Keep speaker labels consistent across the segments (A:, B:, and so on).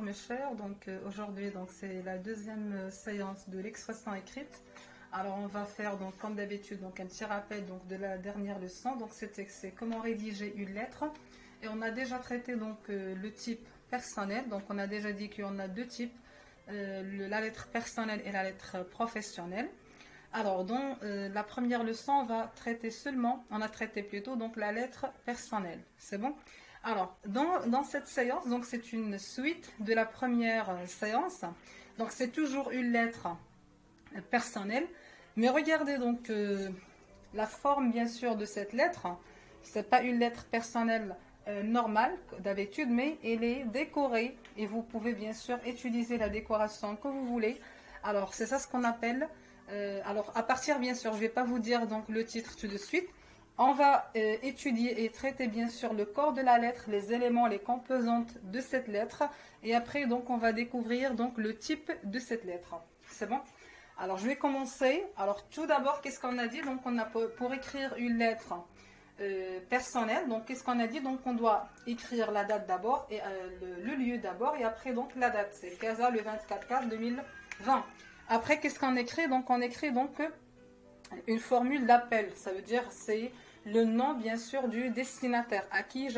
A: mes chers. Donc aujourd'hui, donc c'est la deuxième séance de l'expression écrite. Alors on va faire donc comme d'habitude donc un petit rappel donc de la dernière leçon. Donc c'est comment rédiger une lettre. Et on a déjà traité donc le type personnel. Donc on a déjà dit qu'on a deux types, la lettre personnelle et la lettre professionnelle. Alors dans la première leçon, on a traité plutôt donc la lettre personnelle. C'est bon? Alors, dans cette séance, donc c'est une suite de la première séance. Donc, c'est toujours une lettre personnelle. Mais regardez donc la forme, bien sûr, de cette lettre. Ce n'est pas une lettre personnelle normale d'habitude, mais elle est décorée. Et vous pouvez, bien sûr, utiliser la décoration que vous voulez. Alors, c'est ça ce qu'on appelle... alors, à partir, bien sûr, je ne vais pas vous dire donc, le titre tout de suite. On va étudier et traiter bien sûr le corps de la lettre, les éléments, les composantes de cette lettre. Et après, donc, on va découvrir donc, le type de cette lettre. C'est bon? Alors, je vais commencer. Alors, tout d'abord, qu'est-ce qu'on a dit? Donc, on a pour écrire une lettre personnelle. Donc, qu'est-ce qu'on a dit? Donc, on doit écrire la date d'abord et le lieu d'abord. Et après, donc, la date. C'est Casa le 24/4/2020. Après, qu'est-ce qu'on écrit? Donc, on écrit donc une formule d'appel. Ça veut dire c'est le nom bien sûr du destinataire à qui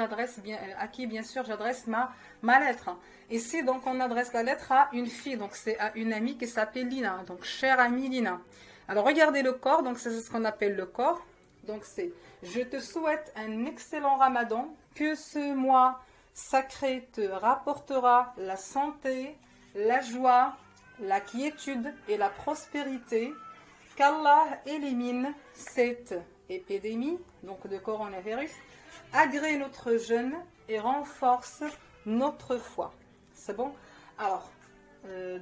A: bien sûr j'adresse ma lettre. Ici donc on adresse la lettre à une fille, donc c'est à une amie qui s'appelle Lina, donc chère amie Lina. Alors regardez le corps, donc c'est ce qu'on appelle le corps. Donc c'est je te souhaite un excellent Ramadan, que ce mois sacré te rapportera la santé, la joie, la quiétude et la prospérité. Qu'Allah élimine cette épidémie, donc de coronavirus, agrée notre jeûne et renforce notre foi. C'est bon? Alors,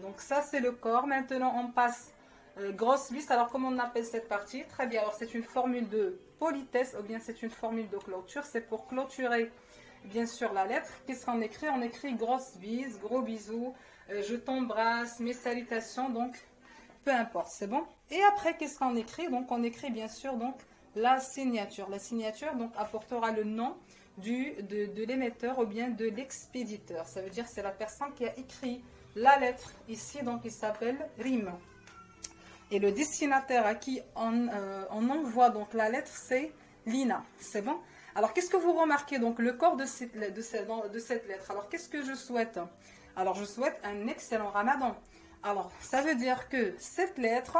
A: donc ça c'est le corps. Maintenant on passe grosse liste. Alors comment on appelle cette partie? Très bien, alors c'est une formule de politesse ou bien c'est une formule de clôture. C'est pour clôturer bien sûr la lettre. Qu'est-ce qu'on écrit? On écrit grosse bise, gros bisous, je t'embrasse, mes salutations, donc peu importe, c'est bon. Et après, qu'est-ce qu'on écrit? Donc, on écrit bien sûr donc la signature. La signature donc apportera le nom de l'émetteur ou bien de l'expéditeur. Ça veut dire c'est la personne qui a écrit la lettre ici, donc il s'appelle Rim. Et le destinataire à qui on envoie donc la lettre, c'est Lina. C'est bon? Alors, qu'est-ce que vous remarquez? Donc, le corps de cette lettre. Alors, qu'est-ce que je souhaite? Alors, je souhaite un excellent Ramadan. Alors, ça veut dire que cette lettre,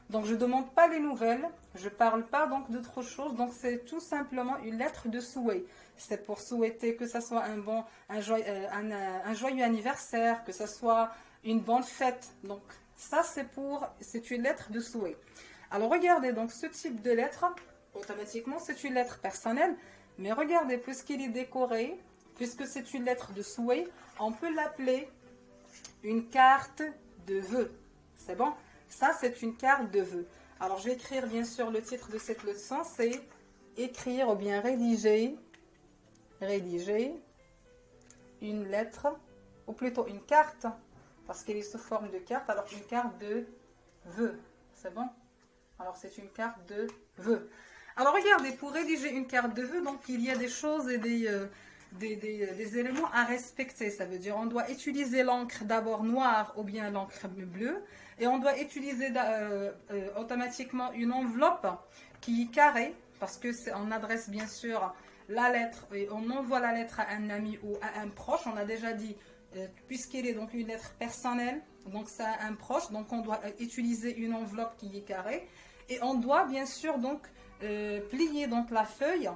A: donc je ne demande pas les nouvelles, je ne parle pas donc d'autre chose, donc c'est tout simplement une lettre de souhait. C'est pour souhaiter que ce soit un joyeux anniversaire, que ce soit une bonne fête. Donc ça c'est une lettre de souhait. Alors regardez, donc ce type de lettre, automatiquement c'est une lettre personnelle, mais regardez, puisqu'il est décoré, puisque c'est une lettre de souhait, on peut l'appeler une carte de vœux. C'est bon? Ça, c'est une carte de vœux. Alors, je vais écrire bien sûr le titre de cette leçon, c'est écrire ou bien rédiger une lettre, ou plutôt une carte, parce qu'elle est sous forme de carte. Alors, une carte de vœux. C'est bon? Alors, c'est une carte de vœux. Alors, regardez, pour rédiger une carte de vœux, donc il y a des choses et des éléments à respecter. Ça veut dire on doit utiliser l'encre d'abord noire ou bien l'encre bleue et on doit utiliser automatiquement une enveloppe qui est carrée parce que on adresse bien sûr la lettre et on envoie la lettre à un ami ou à un proche. On a déjà dit puisqu'elle est donc une lettre personnelle, donc c'est un proche, donc on doit utiliser une enveloppe qui est carrée et on doit bien sûr donc plier donc la feuille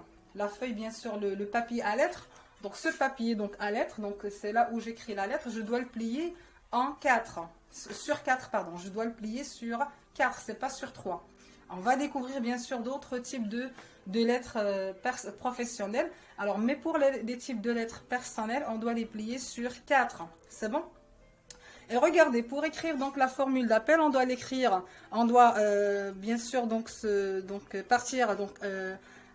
A: bien sûr le papier à lettres. Donc ce papier donc à lettres, donc c'est là où j'écris la lettre, je dois le plier sur 4, pardon, je dois le plier sur 4, c'est pas sur 3. On va découvrir bien sûr d'autres types de lettres professionnelles. Alors, mais pour les types de lettres personnelles, on doit les plier sur 4. C'est bon? Et regardez, pour écrire donc la formule d'appel, on doit l'écrire, on doit bien sûr donc partir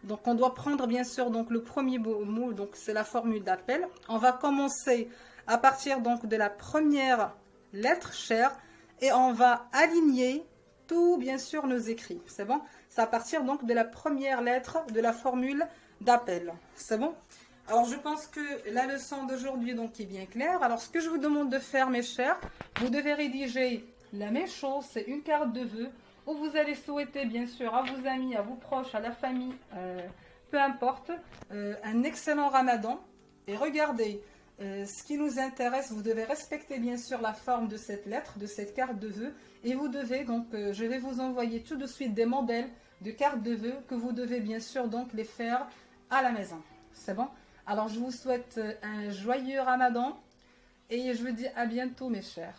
A: donc on doit prendre bien sûr donc le premier mot, donc c'est la formule d'appel. On va commencer à partir donc de la première lettre chère et on va aligner tout bien sûr nos écrits. C'est bon? C'est à partir donc de la première lettre de la formule d'appel. C'est bon? Alors, je pense que la leçon d'aujourd'hui donc est bien claire. Alors, ce que je vous demande de faire, mes chers, vous devez rédiger la même chose, c'est une carte de vœux où vous allez souhaiter, bien sûr, à vos amis, à vos proches, à la famille, peu importe, un excellent ramadan. Et regardez, ce qui nous intéresse, vous devez respecter, bien sûr, la forme de cette lettre, de cette carte de vœux. Et vous devez, donc, je vais vous envoyer tout de suite des modèles de cartes de vœux que vous devez, bien sûr, donc, les faire à la maison. C'est bon? Alors, je vous souhaite un joyeux ramadan et je vous dis à bientôt, mes chers.